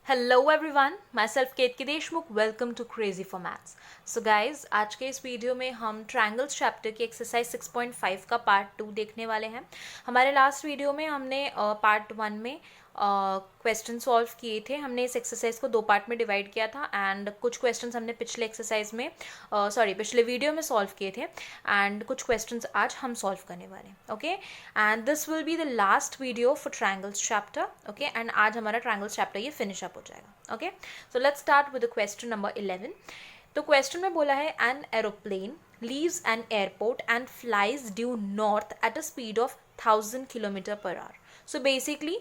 Hello everyone, myself Ketki Deshmukh, welcome to crazy for maths. So guys, आज के इस video में हम ट्रायंगल्स चैप्टर की एक्सरसाइज 6.5 का पार्ट 2 देखने वाले हैं। हमारे लास्ट वीडियो में हमने पार्ट 1 में क्वेश्चन सॉल्व किए थे। हमने इस एक्सरसाइज को 2 पार्ट में डिवाइड किया था एंड कुछ क्वेश्चंस हमने पिछले एक्सरसाइज में पिछले वीडियो में सॉल्व किए थे एंड कुछ क्वेश्चंस आज हम सॉल्व करने वाले हैं। Okay, and this will be the last video for triangles chapter. Okay, and आज हमारा ट्रायंगल्स चैप्टर ये फिनिश अप हो जाएगा। Okay, so let's start with the question number 11। तो क्वेश्चन में बोला है an aeroplane leaves an airport and flies due north at a speed of 1000 kilometre per hour. So basically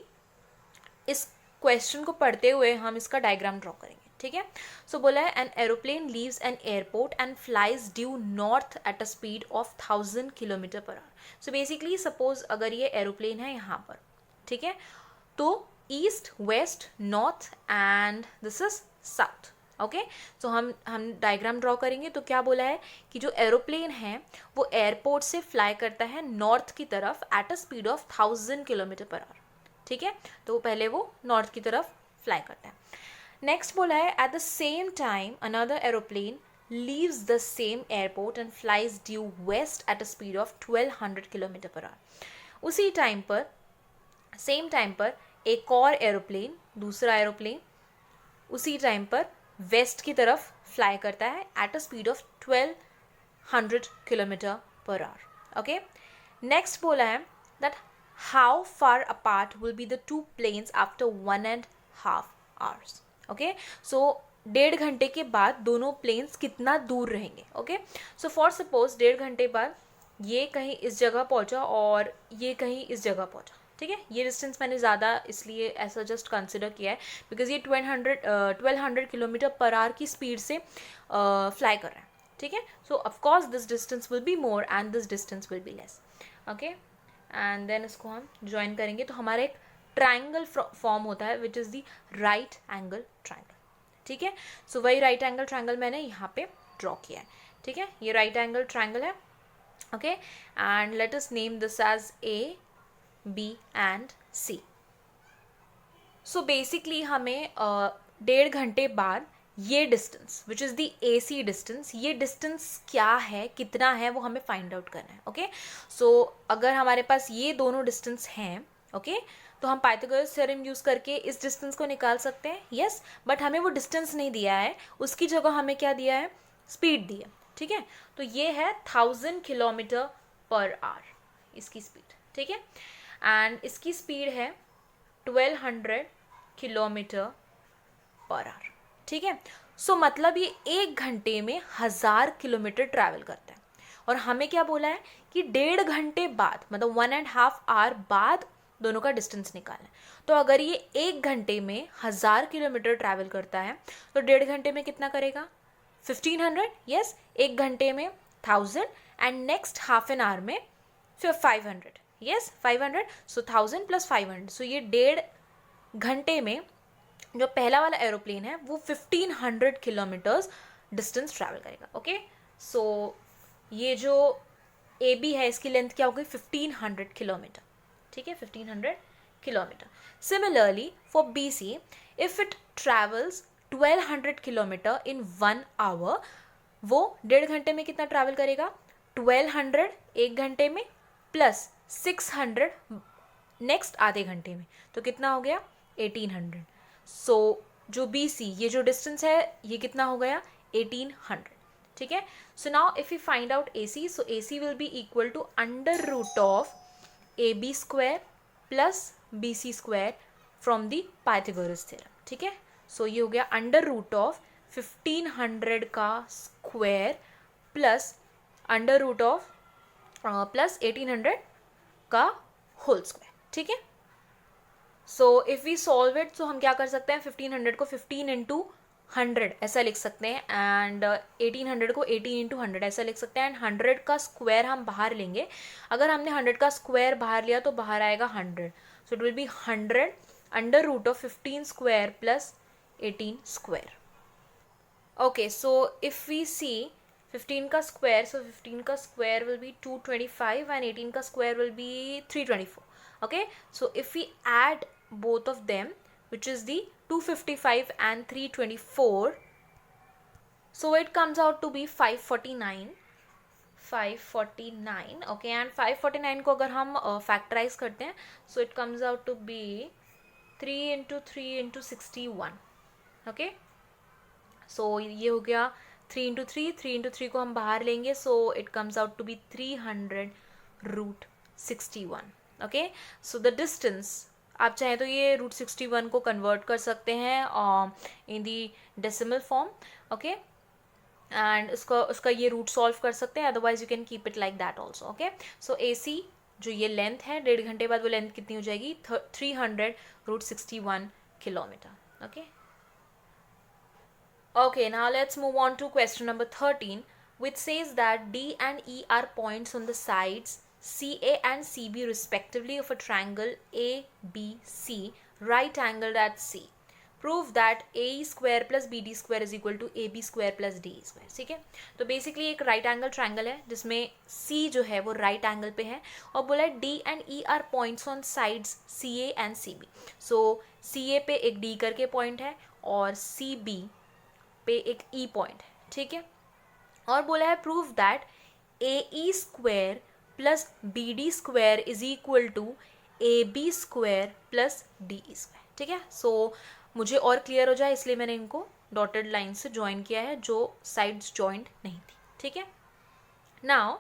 इस question को पढ़ते हुए हम इसका डायग्राम ड्रॉ करेंगे। ठीक है, सो बोला है an aeroplane leaves an airport and flies due north at a speed of 1000 kilometre per hour. So basically suppose अगर ये एरोप्लेन है यहाँ पर, ठीक है, तो east, west, north and this is south. Okay, so हम डायग्राम ड्रॉ करेंगे। तो क्या बोला है कि जो एरोप्लेन है वो एयरपोर्ट से फ्लाई करता है नॉर्थ की तरफ eight a speed of 1000 kilometre per our. ठीक है, तो वो पहले वो नॉर्थ की तरफ फ्लाई करता है। नेक्स्ट बोला है at the same time another aeroplane leaves the same airport and flies due west at a speed of 1200 kilometre per hour. उसी टाइम पर, सेम टाइम पर एक और एरोप्लेन, दूसरा एरोप्लेन उसी टाइम पर वेस्ट की तरफ फ्लाई करता है at a speed of 1200 kilometre per hour. Okay, next बोला है that how far apart will be the two planes after 1.5 hours। Okay, so 1.5 घंटे के बाद दोनों प्लेन्स कितना दूर रहेंगे। ओके, सो फॉर सपोज 1.5 घंटे बाद ये कहीं इस जगह पहुंचा और ये कहीं इस जगह पहुंचा। ठीक है, ये डिस्टेंस मैंने ज़्यादा इसलिए ऐसा जस्ट कंसिडर किया है बिकॉज ये 1200 किलोमीटर पर आवर की स्पीड से फ्लाई कर रहा है। ठीक है, so of course this distance will be more and this distance will be less. Okay, and then इसको हम ज्वाइन करेंगे तो हमारा एक ट्राइंगल फॉर्म होता है विच is the right angle triangle. ठीक है, सो वही राइट एंगल ट्राइंगल मैंने यहाँ पे ड्रॉ किया है। ठीक है, ये राइट एंगल ट्राइंगल है। Okay, and let us name this as A, B and C. So basically हमें 1.5 घंटे बाद ये distance which is the A C distance, ये डिस्टेंस क्या है, कितना है, वो हमें फाइंड आउट करना है। ओके, सो अगर हमारे पास ये दोनों डिस्टेंस हैं, ओके, तो हम पाइथागोरस थ्योरम यूज़ करके इस डिस्टेंस को निकाल सकते हैं। यस, बट हमें वो डिस्टेंस नहीं दिया है, उसकी जगह हमें क्या दिया है, स्पीड दी है। ठीक है, तो ये है 1000 किलोमीटर पर आवर इसकी स्पीड। ठीक है, एंड इसकी स्पीड है 1200 किलोमीटर पर आवर। ठीक है, सो मतलब ये 1 घंटे में 1000 किलोमीटर ट्रैवल करता है और हमें क्या बोला है कि 1.5 घंटे बाद, मतलब 1.5 hour बाद दोनों का डिस्टेंस निकालना है। तो अगर ये 1 घंटे में 1000 किलोमीटर ट्रैवल करता है तो 1.5 घंटे में कितना करेगा, 1500। यस, 1 घंटे में 1000 and next half an hour में फिर 500। यस, 500, सो 1000 प्लस 500, सो ये 1.5 घंटे में जो पहला वाला एरोप्लेन है वो 1500 किलोमीटर्स डिस्टेंस ट्रैवल करेगा। ओके, सो ये जो ए बी है इसकी लेंथ क्या होगी, 1500 किलोमीटर। ठीक है, 1500 kilometre. Similarly for B C, if it travels 1200 kilometre in 1 hour, वो 1.5 घंटे में कितना ट्रैवल करेगा, 1200 1 घंटे में प्लस 600 नेक्स्ट आधे घंटे में, तो कितना हो गया, 1800। सो जो बी सी, ये जो डिस्टेंस है ये कितना हो गया, 1800। ठीक है, so now if you find out A C, so A C will be equal to under root of A B square plus B C square from the Pythagoras theorem. ठीक है, सो ये हो गया अंडर रूट ऑफ 1500 का square plus under root of plus 1800 का whole square. ठीक है, so if we solve it, तो हम क्या कर सकते हैं, 1500 को 15 इंटू 100 ऐसा लिख सकते हैं एंड 1800 को 18 इंटू 100 ऐसा लिख सकते हैं एंड 100 का स्क्वायर हम बाहर लेंगे। अगर हमने 100 का स्क्वायर बाहर लिया तो बाहर आएगा 100, so it will be 100 under root of 15 square plus 18 square. Okay, so if we see 15 का स्क्वायर, सो 15 का स्क्वायर विल बी 225 एंड 18 का square will be 324. Okay, so if we add both of them, which is the 255 and 324. So it comes out to be 549. Okay, and 549 को अगर हम factorise करते हैं, so it comes out to be 3 into 3 into 61. okay, so ये हो गया 3 into 3, 3 into 3 को हम बाहर लेंगे, so it comes out to be 300 root 61. okay, so the distance, आप चाहें तो ये रूट 61 को कन्वर्ट कर सकते हैं इन दी डेसिमल फॉर्म. ओके, एंड उसका ये रूट सॉल्व कर सकते हैं, otherwise you can keep it like that also. Okay, so AC जो ये लेंथ है, 1.5 घंटे बाद वो लेंथ कितनी हो जाएगी, 300 root 61 kilometre. Okay, okay, now let's move on to question number 13, which says that D and E are points on the sides CA and CB respectively of a triangle ABC right angled at C. Prove that AE square plus BD square is equal to AB square plus DE square. ठीक है, तो basically एक right angle triangle है जिसमें C जो है वो right angle पे है, और बोला है D and E are points on sides CA and CB. So CA पे एक D करके पॉइंट है और CB पे एक E पॉइंट है. ठीक है, और बोला है prove that AE square plus BD square is equal to AB square plus DE square. ठीक है, सो मुझे और क्लियर हो जाए इसलिए मैंने इनको डॉटेड लाइन से ज्वाइन किया है जो साइड्स जॉइंट नहीं थी. ठीक है, now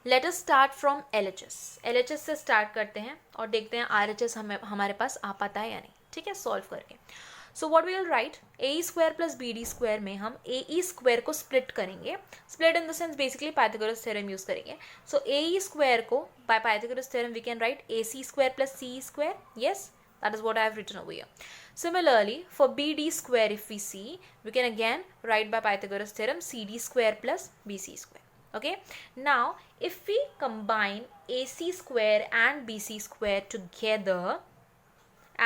let us start from LHS. LHS से स्टार्ट करते हैं और देखते हैं RHS हमारे पास आ पाता है या नहीं. ठीक है, सॉल्व करके. So what we will write, AE square plus BD square में हम AE स्क्वायर को स्प्लिट करेंगे. Split in the sense basically Pythagoras theorem use करेंगे. सो AE स्क्वायर को by Pythagoras theorem we can write AC square plus CE square. Yes, that is what I have written over here. Similarly, for BD square, if we see, we can again write by Pythagoras theorem CD square plus BC square. Okay, now if we combine AC square and BC square together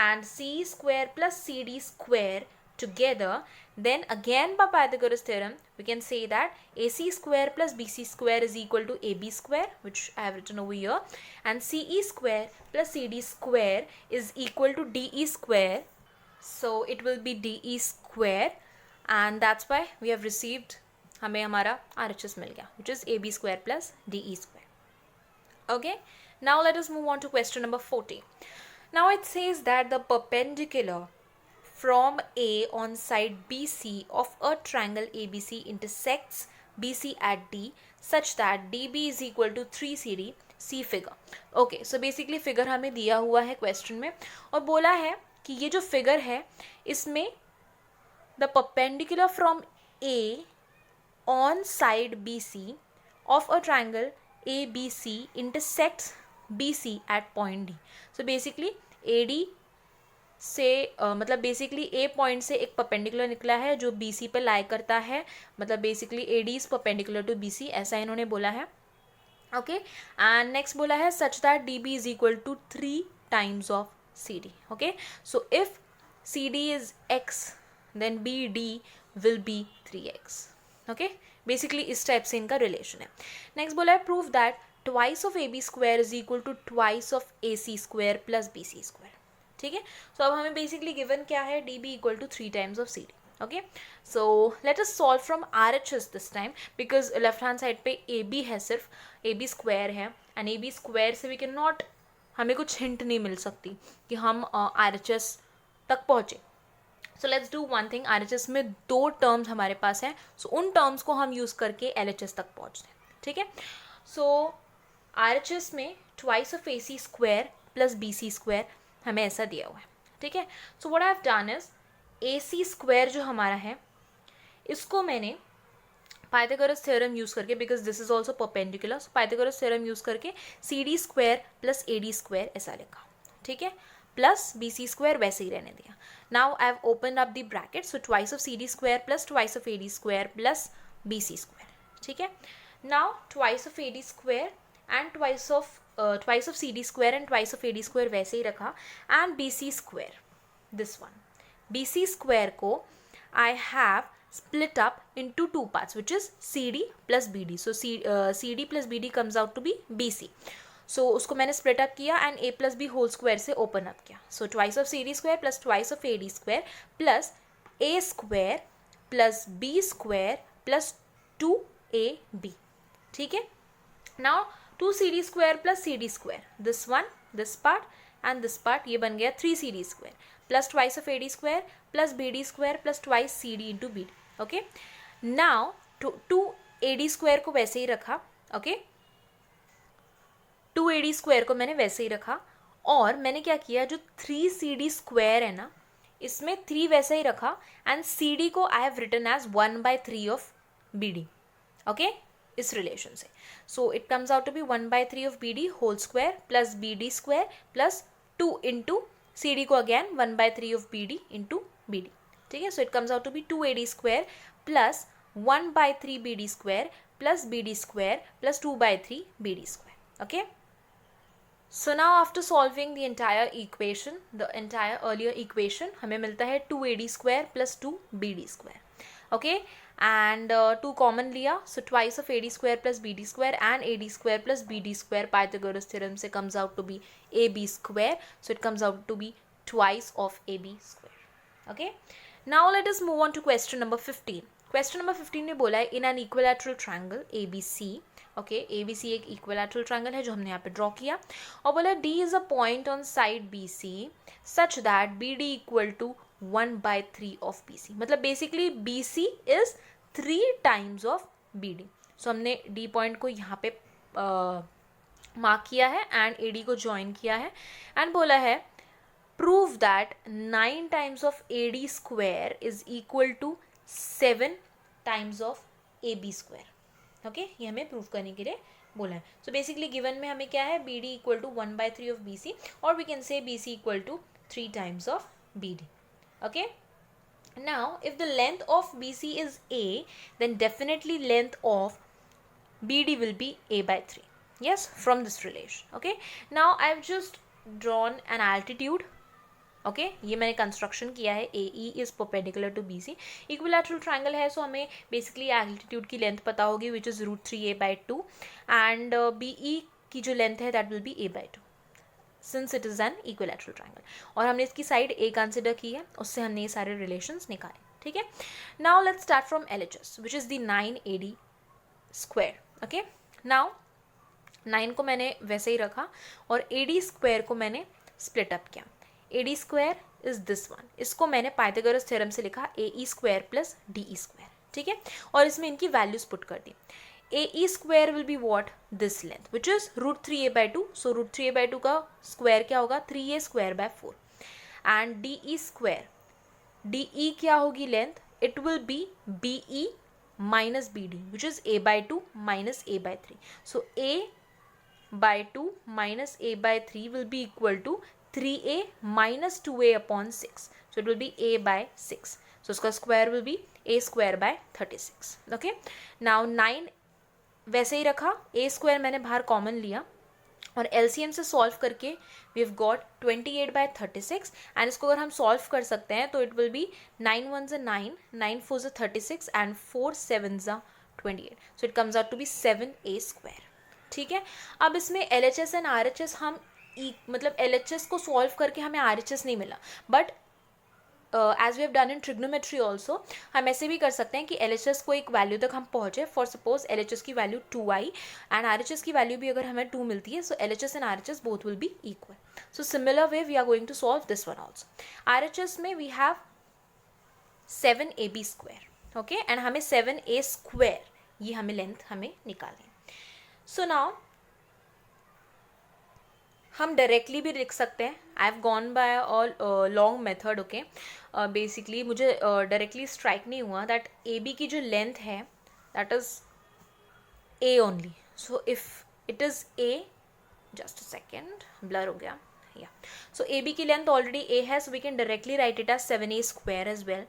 and CE square plus CD square together, then again by Pythagoras theorem we can say that AC square plus BC square is equal to AB square, which I have written over here, and CE square plus CD square is equal to DE square, so it will be DE square, and that's why we have received, हमें हमारा RHS मिल गया, which is AB square plus DE square. Okay, now let us move on to question number 14. Now it says that the perpendicular from A on side BC of a triangle ABC intersects BC at D such that DB is equal to 3CD. See figure. Okay, so basically figure हमें दिया हुआ है question में और बोला है कि ये जो figure है इसमें the perpendicular from A on side BC of a triangle ABC intersects BC at point D. So basically AD से मतलब बेसिकली ए पॉइंट से एक परपेंडिकुलर निकला है जो BC पे लाई करता है, मतलब basically AD is perpendicular to BC, ऐसा इन्होंने बोला है. ओके, एंड नेक्स्ट बोला है such that DB is equal to 3 times of CD. Okay, so if CD is X then BD will be 3X. Okay, basically इस type से इनका relation है. नेक्स्ट बोला है prove that twice of AB square is equal to twice of AC square plus BC square. ठीक है, सो अब हमें बेसिकली गिवन क्या है, DB equal to 3 times of CD. Okay, so let us solve from RHS this time because left hand side पे AB है, सिर्फ AB square है, एंड AB स्क्वायर से वी कैन नॉट, हमें कुछ हिंट नहीं मिल सकती कि हम RHS तक पहुँचे. So let's do one thing, RHS में 2 टर्म्स हमारे पास हैं, सो उन टर्म्स को हम यूज़ करके LHS तक पहुँचते हैं. ठीक है, सो RHS में twice of AC square plus BC square हमें ऐसा दिया हुआ है. ठीक है, so what I have done is AC square जो हमारा है इसको मैंने पाइथागोरस थ्योरम यूज़ करके, because this is also perpendicular, so Pythagoras theorem use करके CD square plus AD square ऐसा लिखा. ठीक है, प्लस BC स्क्वायर वैसे ही रहने दिया. Now I have open up the bracket, so twice of CD square plus twice of AD square plus BC square. ठीक है, now twice of AD square and twice of CD square and twice of AD square वैसे ही रखा, and BC square, this one BC square को I have split up into 2 parts, which is CD plus BD. So CD plus BD comes out to be BC. So उसको मैंने split up किया and A plus B whole square से open up किया. So twice of C D square plus twice of A D square plus A square plus B square plus 2ab. ठीक है. Now 2cd square plus cd square, this one, this part and this part, ये बन गया 3cd square plus twice of ad square plus bd square plus twice cd into bd. Okay. Now 2ad square को वैसे ही रखा. Okay. 2ad square को मैंने वैसे ही रखा और मैंने क्या किया, जो 3cd स्क्वायर है ना, इसमें 3 वैसे ही रखा एंड cd को I have written as 1/3 of bd. Okay, इस रिलेशन से. So it comes out to be 1/3 of bd whole square plus bd square plus 2 into cd को again 1/3 of bd into bd. ठीक है. So it comes out to be 2ad square plus 1/3 bd square plus bd square plus 2/3 bd square. Okay. So now after solving the entire equation, the entire earlier equation, हमें मिलता है 2ad square plus 2bd square. Okay, and 2 common लिया, so twice of ad square plus bd square and ad square plus bd square Pythagoras theorem से comes out to be ab square, so it comes out to be twice of ab square. Okay, now let us move on to question number 15. Question number 15 ने बोला है in an equilateral triangle ABC. Okay, A B C एक equilateral triangle है जो हमने यहाँ पे draw किया और बोला D is a point on side B C such that B D equal to 1/3 of B C. मतलब basically B C is 3 times of B D. So हमने डी पॉइंट को यहाँ पे मार्क किया है एंड ए डी को join किया है एंड बोला है prove that 9 times of A D square is equal to 7 times of A B square. Okay, ये हमें प्रूव करने के लिए बोला है. सो बेसिकली गिवन में हमें क्या है, B D equal to 1/3 of B C और we can say B C equal to 3 times of B D. Okay. Now if the length of B C is a then definitely length of B D will be a/3. yes, from this relation. Okay, now I have just drawn an altitude. Okay, ये मैंने construction किया है. A E is perpendicular to B C. Equilateral triangle है so हमें basically altitude की length पता होगी which is √3a/2 and B E की जो लेंथ है that will be a/2 since it is an equilateral triangle. और हमने इसकी साइड ए कंसिडर की है, उससे हमने ये सारे रिलेशंस निकाले. ठीक है. Now let's start from LHS which is the 9ad square. Okay. Now 9 को मैंने वैसे ही रखा और ad स्क्वायर को मैंने स्प्लिट अप किया. ad square is this one, इसको मैंने पाइथागोरस थ्योरम से लिखा ae square plus de square. ठीक है. और इसमें इनकी वैल्यूज पुट कर दी. ae square will be what, this length which is √3a/2. So √3a/2 का स्क्वायर क्या होगा, 3a square by 4 and de square, de क्या होगी length, it will B be minus bd which is a/2 minus a/3. So a/2 minus a/3 will be equal to 3a minus 2a upon 6. So it will be a/6. So उसका square will be a square by 36. Okay. Now 9 वैसे ही रखा, a square मैंने बाहर common लिया और LCM से solve करके we have got 28/36 and इसको अगर हम सॉल्व कर सकते हैं तो it will be 9 1s are 9, 9 4s are 36 and 4 7s are 28. So it comes out to be 7a square. ठीक है. अब इसमें LHS एंड RHS हम मतलब LHS को सॉल्व करके हमें RHS नहीं मिला, but as we have done in trigonometry also हम ऐसे भी कर सकते हैं कि LHS को एक वैल्यू तक हम पहुँचे. फॉर सपोज LHS की वैल्यू 2i एंड RHS की वैल्यू भी अगर हमें 2 मिलती है, so LHS and RHS both will be equal. So similar way we are going to solve this one also. RHS में we have 7ab square. Okay, and हमें 7a square, ये हमें लेंथ हमें निकालनी. सो नाउ हम directly भी लिख सकते हैं. I have gone by a long method. Okay, basically मुझे डायरेक्टली स्ट्राइक नहीं हुआ दैट ए बी की जो लेंथ है that is A only. So if it is A, just a second, blur हो गया. या सो ए बी की लेंथ ऑलरेडी ए है, so we can directly write it as 7a square as well.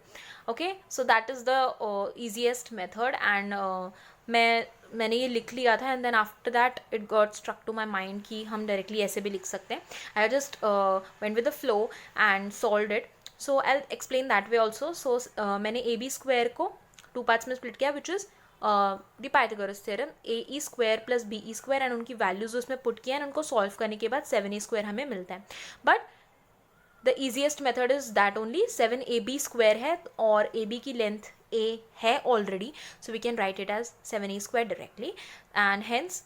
Okay, so that is the easiest method and मैंने ये लिख लिया था and then after that it got struck to my mind कि हम directly ऐसे भी लिख सकते हैं. I just went with the flow and solved it. So I explain that way also. So मैंने ए बी स्क्वायर को 2 पार्ट्स में स्प्लिट किया which is the Pythagoras theorem, A square plus B square and उनकी values उसमें put किया and उनको solve करने के बाद 7a स्क्वायर हमें मिलता है. But the easiest method is that only. 7ab square है और ab की लेंथ a है already, so we can write it as 7a square directly and hence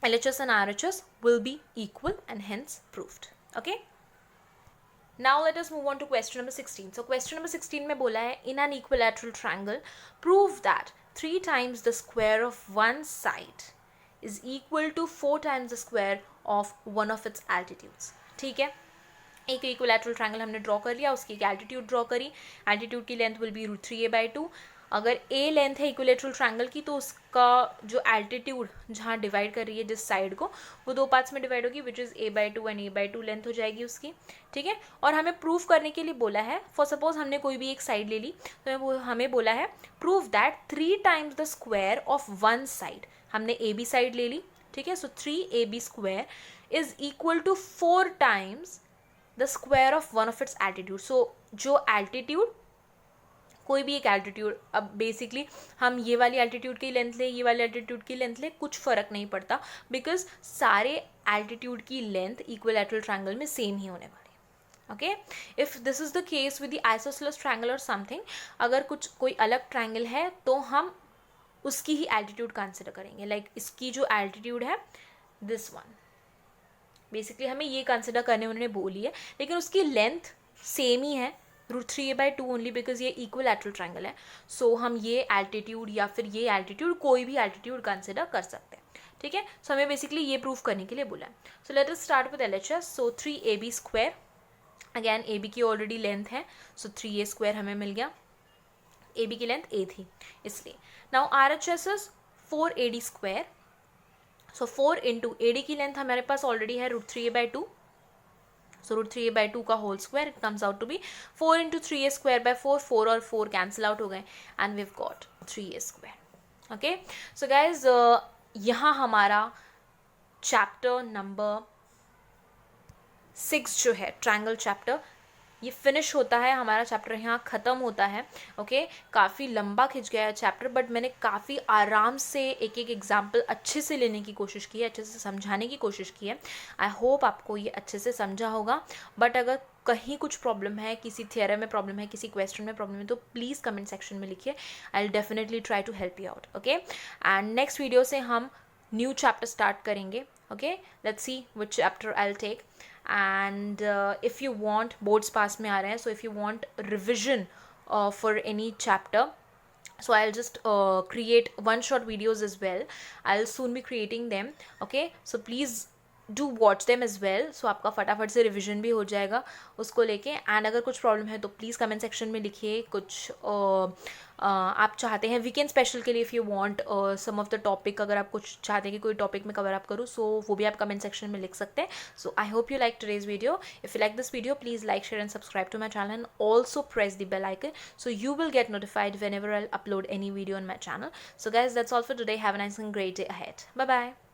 LHS and RHS will be equal and hence proved. Okay. Now let us move on to question number 16. So question number 16 में बोला है in an equilateral triangle prove that 3 times the square of one side is equal to 4 times the square of one of its altitudes. ठीक है, एक equilateral triangle हमने draw कर लिया, उसकी एक एल्टीट्यूड ड्रॉ करी. एल्टीट्यूड की लेंथ विल बी √3a/2. अगर a लेंथ है इक्विलैटरल ट्रायंगल की तो उसका जो एल्टीट्यूड जहाँ डिवाइड कर रही है जिस साइड को, वो 2 पार्ट्स में डिवाइड होगी, which is a/2 and a/2 length हो जाएगी उसकी. ठीक है, और हमें प्रूव करने के लिए बोला है, फॉर सपोज हमने कोई भी एक साइड ले ली तो हमें बोला है prove that 3 times the square of one side. हमने AB साइड ले ली. ठीक है, so 3ab square is equal to 4 times the square of one of its altitude. So जो एल्टीट्यूड, कोई भी एक एल्टीट्यूड, अब बेसिकली हम ये वाली एल्टीट्यूड की लेंथ ले, ये वाली एल्टीट्यूड की लेंथ ले, कुछ फ़र्क नहीं पड़ता बिकॉज सारे एल्टीट्यूड की लेंथ इक्विलैटरल ट्रायंगल में सेम ही होने वाली है. Okay, if this is the case with the isosceles triangle और समथिंग, अगर कुछ कोई अलग ट्रायंगल है तो हम उसकी ही एल्टीट्यूड कंसिडर करेंगे. लाइक इसकी जो एल्टीट्यूड है दिस वन, बेसिकली हमें ये कंसिडर करने उन्होंने बोली है, लेकिन उसकी लेंथ सेम ही है √3a/2 ओनली बिकॉज ये इक्विलैटरल ट्रायंगल है. सो हम ये एल्टीट्यूड या फिर ये एल्टीट्यूड, कोई भी एल्टीट्यूड कंसिडर कर सकते हैं. ठीक है, सो हमें बेसिकली ये प्रूफ करने के लिए बोला है. सो let us start with LHS. So 3ab square, again ab की ऑलरेडी लेंथ है, सो 3a स्क्वायर हमें मिल गया. ab की लेंथ a थी इसलिए. Now RHS is 4ad square. So 4 into ad की लेंथ हमारे पास ऑलरेडी है √3a/2. So √3a/2 का whole square, it comes out to be 4 into 3a square by 4. 4 और 4 कैंसिल आउट हो गए and we've got 3a square. Okay, so guys यहाँ हमारा चैप्टर नंबर 6 जो है ट्रायंगल चैप्टर, ये फिनिश होता है. हमारा चैप्टर यहाँ ख़त्म होता है. ओके, काफ़ी लंबा खिंच गया है चैप्टर, बट मैंने काफ़ी आराम से एक एक एग्जाम्पल अच्छे से लेने की कोशिश की है, अच्छे से समझाने की कोशिश की है. आई होप आपको ये अच्छे से समझा होगा. बट अगर कहीं कुछ प्रॉब्लम है, किसी थियरम में प्रॉब्लम है, किसी क्वेश्चन में प्रॉब्लम है, तो प्लीज़ कमेंट सेक्शन में लिखिए. I will definitely try to help you out. Okay, and next video से हम न्यू चैप्टर स्टार्ट करेंगे. Okay, let's see which chapter I will take. And if you want, boards पास में आ रहे हैं, so if you want revision for any chapter, so I'll just create one shot videos as well. I'll soon be creating them. Okay, so please do watch them as well. So आपका फटाफट से revision भी हो जाएगा उसको लेके. And अगर कुछ प्रॉब्लम है तो प्लीज़ कमेंट सेक्शन में लिखिए. कुछ आप चाहते हैं वीकेंड स्पेशल के लिए, if you want some of the topic, अगर आप कुछ चाहते हैं कि कोई टॉपिक में कवर अप करूँ, सो वो भी आप कमेंट सेक्शन में लिख सकते हैं. So I hope you like today's video. If you like this video, please like, share and subscribe to my channel and also press the bell icon so you will get notified whenever I'll upload any video on my channel. So guys, that's all for today. Have a nice and great day ahead. Bye bye.